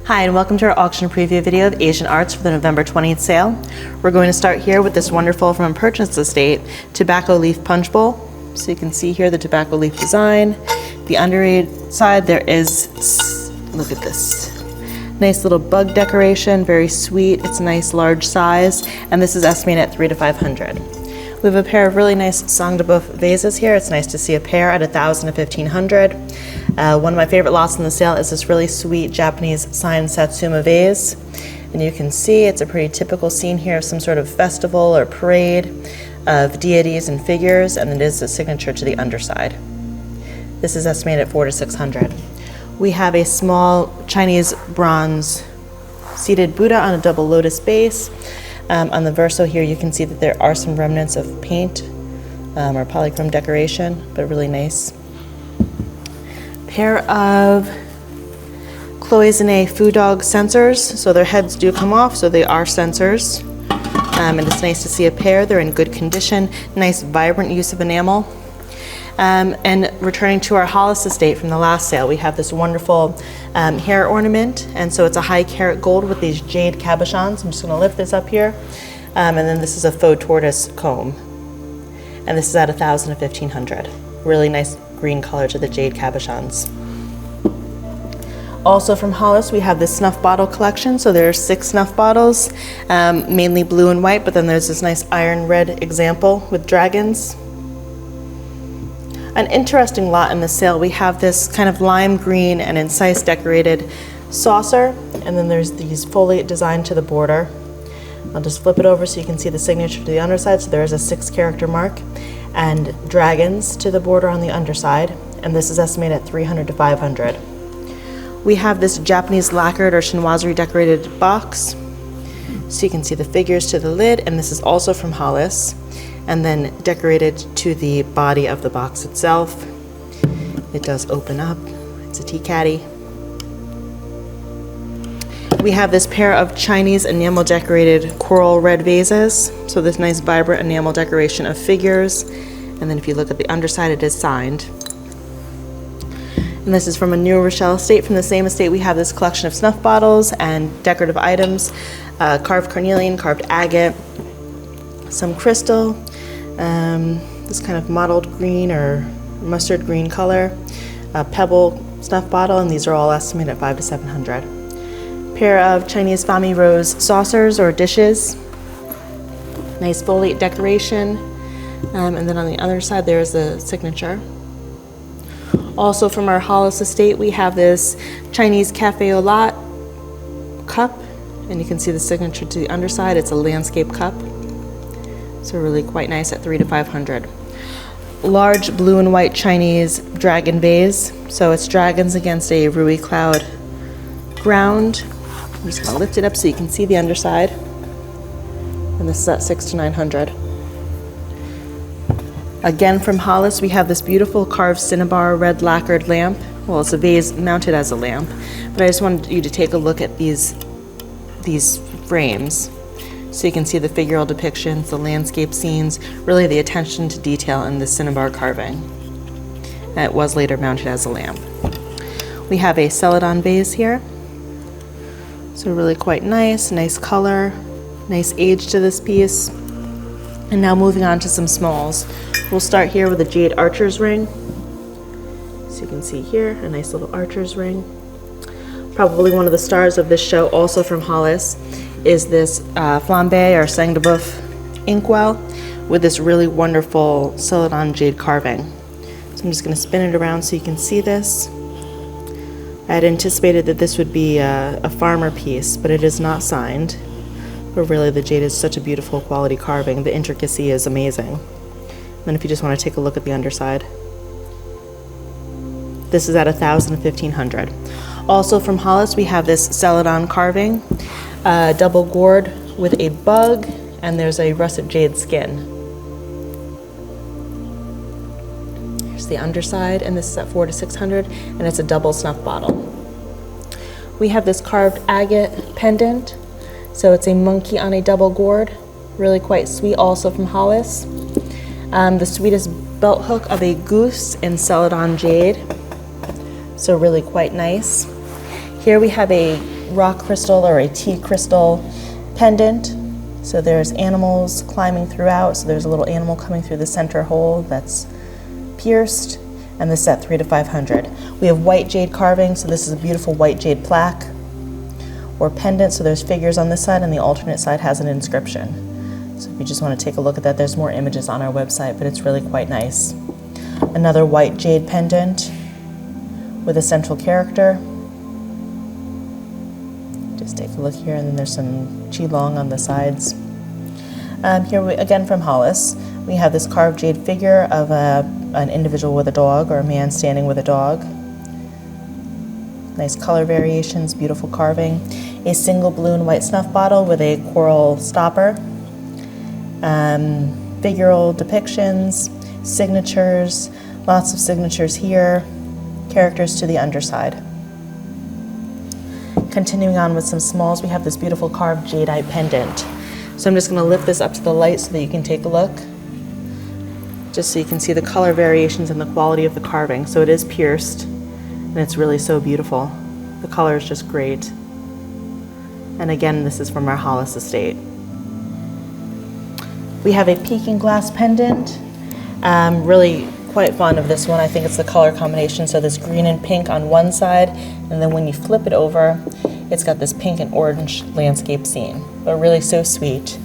Hi, and welcome to our auction preview video of Asian Arts for the November 20th sale. We're going to start here with this wonderful from Purchase Estate tobacco leaf punch bowl. So you can see here the tobacco leaf design. The underside there is, look at this, nice little bug decoration, very sweet. It's a nice large size, and this is estimated at $300 to $500. We have a pair of really nice sang de boeuf vases here. It's nice to see a pair at $1,000 to $1,500. One of my favorite lots in the sale is this really sweet Japanese sign Satsuma vase. And you can see it's a pretty typical scene here of some sort of festival or parade of deities and figures, and it is a signature to the underside. This is estimated at $400 to $600. We have a small Chinese bronze seated Buddha on a double lotus base. On the verso here you can see that there are some remnants of paint or polychrome decoration, but really nice. Pair of cloisonne food dog sensors. So their heads do come off, so they are sensors. And it's nice to see a pair. They're in good condition. Nice vibrant use of enamel. And returning to our Hollis estate from the last sale, we have this wonderful hair ornament, and so it's a high carat gold with these jade cabochons. I'm just going to lift this up here, and then this is a faux tortoise comb, and this is at $1,000 to $1,500. Really nice green color to the jade cabochons. Also from Hollis, we have this snuff bottle collection. So there are 6 snuff bottles, mainly blue and white, but then there's this nice iron red example with dragons. An interesting lot in the sale, we have this kind of lime green and incise decorated saucer, and then there's these foliate designed to the border. I'll just flip it over so you can see the signature to the underside. So there is a 6-character mark and dragons to the border on the underside, and this is estimated at $300 to $500. We have this Japanese lacquered or chinoiserie decorated box, so you can see the figures to the lid, and this is also from Hollis, and then decorated to the body of the box itself. It does open up. It's a tea caddy. We have this pair of Chinese enamel decorated coral red vases. So this nice vibrant enamel decoration of figures. And then if you look at the underside, it is signed. And this is from a New Rochelle estate. From the same estate, we have this collection of snuff bottles and decorative items, carved carnelian, carved agate, some crystal, this kind of mottled green or mustard green color, a pebble snuff bottle, and these are all estimated at $500 to $700. Pair of Chinese Fami Rose saucers or dishes, nice foliate decoration, and then on the other side there's the signature. Also from our Hollis estate, we have this Chinese Cafe au Lait cup, and you can see the signature to the underside. It's a landscape cup. So really quite nice at $300 to $500. Large blue and white Chinese dragon vase. So it's dragons against a ruby cloud ground. I'm just gonna lift it up so you can see the underside. And this is at $600 to $900. Again from Hollis, we have this beautiful carved cinnabar red lacquered lamp. Well, it's a vase mounted as a lamp, but I just wanted you to take a look at these frames. So you can see the figural depictions, the landscape scenes, really the attention to detail in the cinnabar carving. And it was later mounted as a lamp. We have a celadon vase here. So really quite nice color, nice age to this piece. And now moving on to some smalls. We'll start here with a jade archer's ring. So you can see here, a nice little archer's ring. Probably one of the stars of this show, also from Hollis, is this flambe or sang de boeuf inkwell with this really wonderful celadon jade carving. So I'm just going to spin it around so you can see this. I had anticipated that this would be a farmer piece, but it is not signed. But really the jade is such a beautiful quality carving. The intricacy is amazing. And then if you just want to take a look at the underside. This is at $1,000 to $1,500. Also from Hollis, we have this celadon carving. Double gourd with a bug, and there's a russet jade skin. Here's the underside, and this is at $400 to $600, and it's a double snuff bottle. We have this carved agate pendant, so it's a monkey on a double gourd, really quite sweet, also from Hollis. The sweetest belt hook of a goose in celadon jade, so really quite nice. Here we have a rock crystal or a tea crystal pendant. So there's animals climbing throughout. So there's a little animal coming through the center hole that's pierced, and this is at $300 to $500. We have white jade carving. So this is a beautiful white jade plaque or pendant. So there's figures on this side, and the alternate side has an inscription. So if you just want to take a look at that, there's more images on our website, but it's really quite nice. Another white jade pendant with a central character. Just take a look here, and then there's some qigong on the sides. Here, again from Hollis, we have this carved jade figure of an individual with a dog, or a man standing with a dog. Nice color variations, beautiful carving. A single blue and white snuff bottle with a coral stopper. Figural depictions, signatures, lots of signatures here, characters to the underside. Continuing on with some smalls, we have this beautiful carved jadeite pendant. So I'm just going to lift this up to the light so that you can take a look, just so you can see the color variations and the quality of the carving. So it is pierced, and it's really so beautiful. The color is just great. And again, this is from our Hollis estate. We have a peking glass pendant. Really quite fond of this one. I think it's the color combination. So this green and pink on one side, and then when you flip it over, it's got this pink and orange landscape scene, but really so sweet.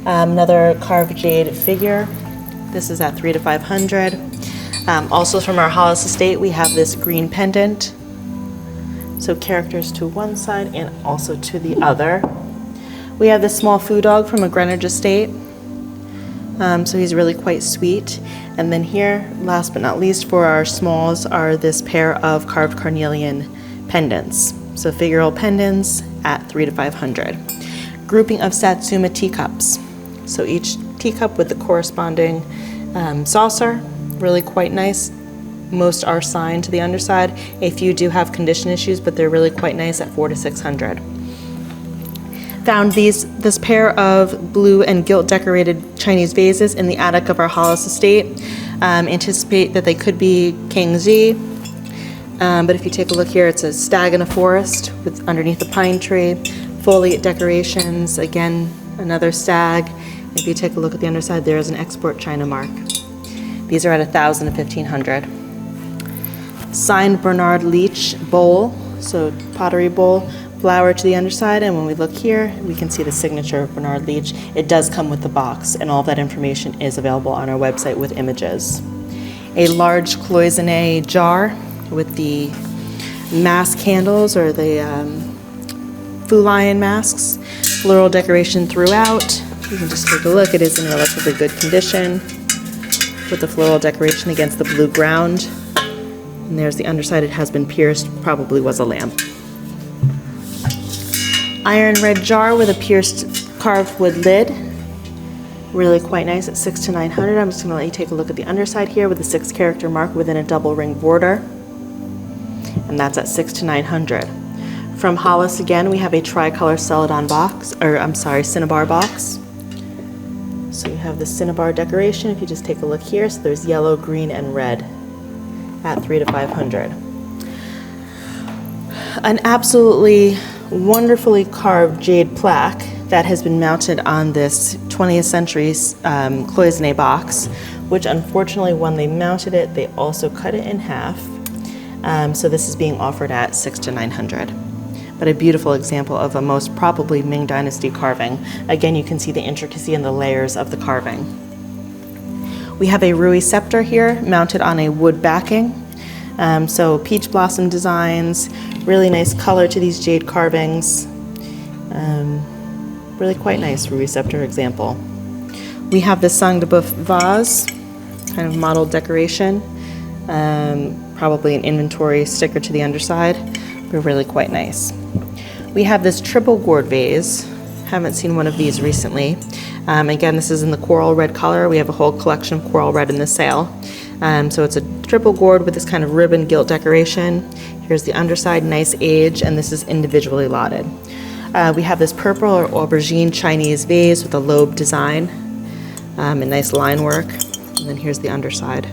Another carved jade figure. This is at $300 to $500. Also from our Hollis estate, we have this green pendant. So characters to one side and also to the other. We have this small food dog from a Greenwich estate. So he's really quite sweet. And then here, last but not least, for our smalls are this pair of carved carnelian pendants. So figural pendants at $300 to $500. Grouping of Satsuma teacups. So each teacup with the corresponding saucer, really quite nice. Most are signed to the underside. A few do have condition issues, but they're really quite nice at $400 to $600. Found this pair of blue and gilt decorated Chinese vases in the attic of our Hollis estate. Anticipate that they could be King Z. But if you take a look here, it's a stag in a forest with underneath a pine tree, foliate decorations, again, another stag. If you take a look at the underside, there is an export China mark. These are at $1,000 to $1,500. Signed Bernard Leach bowl, so pottery bowl, flower to the underside, and when we look here, we can see the signature of Bernard Leach. It does come with the box, and all of that information is available on our website with images. A large cloisonne jar with the mask handles, or the foulon masks, floral decoration throughout. You can just take a look. It is in relatively good condition with the floral decoration against the blue ground. And there's the underside. It has been pierced, probably was a lamp. Iron red jar with a pierced carved wood lid. Really quite nice at $600 to $900. I'm just going to let you take a look at the underside here with the 6 character mark within a double ring border. And that's at $600 to $900. From Hollis again, we have a tricolor celadon box, or I'm sorry, cinnabar box. So you have the cinnabar decoration. If you just take a look here, so there's yellow, green, and red at $300 to $500. An absolutely wonderfully carved jade plaque that has been mounted on this 20th century cloisonne box, which unfortunately when they mounted it, they also cut it in half. So this is being offered at $600 to $900. But a beautiful example of a most probably Ming Dynasty carving. Again, you can see the intricacy and the layers of the carving. We have a Rui scepter here mounted on a wood backing. So peach blossom designs, really nice color to these jade carvings. Really quite nice Rui scepter example. We have the sang de boeuf vase, kind of modeled decoration. Probably an inventory sticker to the underside, but really quite nice. We have this triple gourd vase. Haven't seen one of these recently. Again, this is in the coral red color. We have a whole collection of coral red in the sale. So it's a triple gourd with this kind of ribbon gilt decoration. Here's the underside, nice age, and this is individually lotted. We have this purple or aubergine Chinese vase with a lobe design and nice line work. And then here's the underside.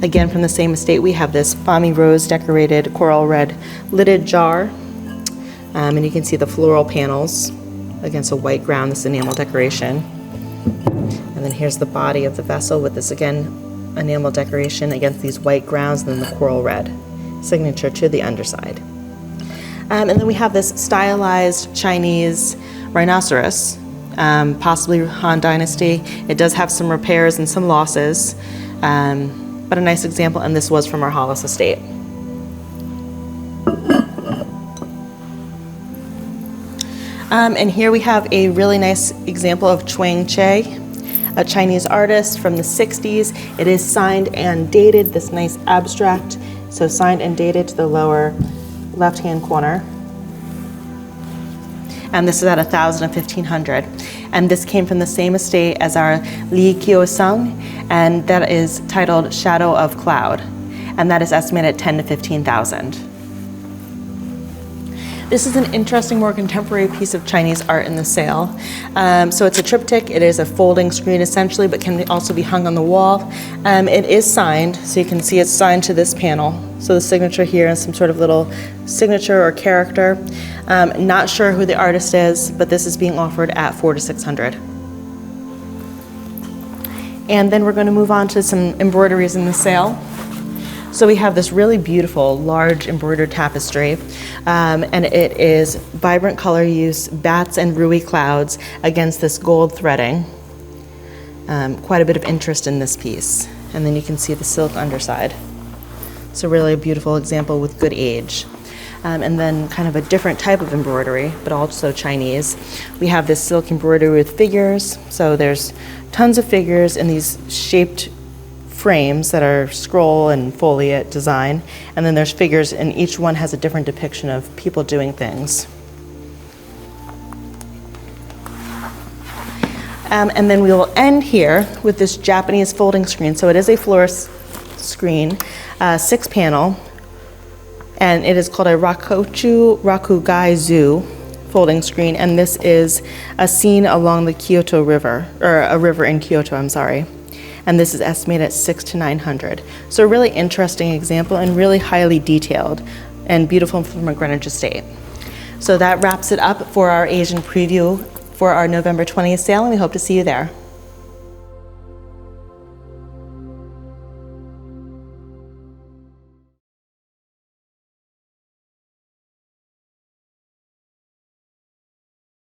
Again, from the same estate, we have this Fami Rose decorated coral red lidded jar. And you can see the floral panels against a white ground, this enamel decoration. And then here's the body of the vessel with this, again, enamel decoration against these white grounds, and then the coral red signature to the underside. And then we have this stylized Chinese rhinoceros, possibly Han Dynasty. It does have some repairs and some losses, but a nice example, and this was from our Hollis estate. And here we have a really nice example of Chuang Che, a Chinese artist from the 60s. It is signed and dated, this nice abstract, so signed and dated to the lower left-hand corner. And this is at 1,000 and 1,500. And this came from the same estate as our Li Kiosung, and that is titled Shadow of Cloud. And that is estimated at 10 to 15,000. This is an interesting, more contemporary piece of Chinese art in the sale. So it's a triptych. It is a folding screen essentially, but can also be hung on the wall. It is signed, so you can see it's signed to this panel. So the signature here and some sort of little signature or character. Not sure who the artist is, but this is being offered at 400 to 600. And then we're going to move on to some embroideries in the sale. So we have this really beautiful, large embroidered tapestry, and it is vibrant color use, bats and rui clouds against this gold threading. Quite a bit of interest in this piece. And then you can see the silk underside. So really a beautiful example with good age. And then kind of a different type of embroidery, but also Chinese. We have this silk embroidery with figures. So there's tons of figures in these shaped frames that are scroll and foliate design, and then there's figures, and each one has a different depiction of people doing things. And then we will end here with this Japanese folding screen. So it is a florist screen, 6-panel, and it is called a Rakugai Zoo folding screen, and this is a scene along the Kyoto River, or a river in Kyoto, I'm sorry. And this is estimated at 600 to 900. So a really interesting example and really highly detailed and beautiful from a Greenwich estate. So that wraps it up for our Asian preview for our November 20th sale, and we hope to see you there.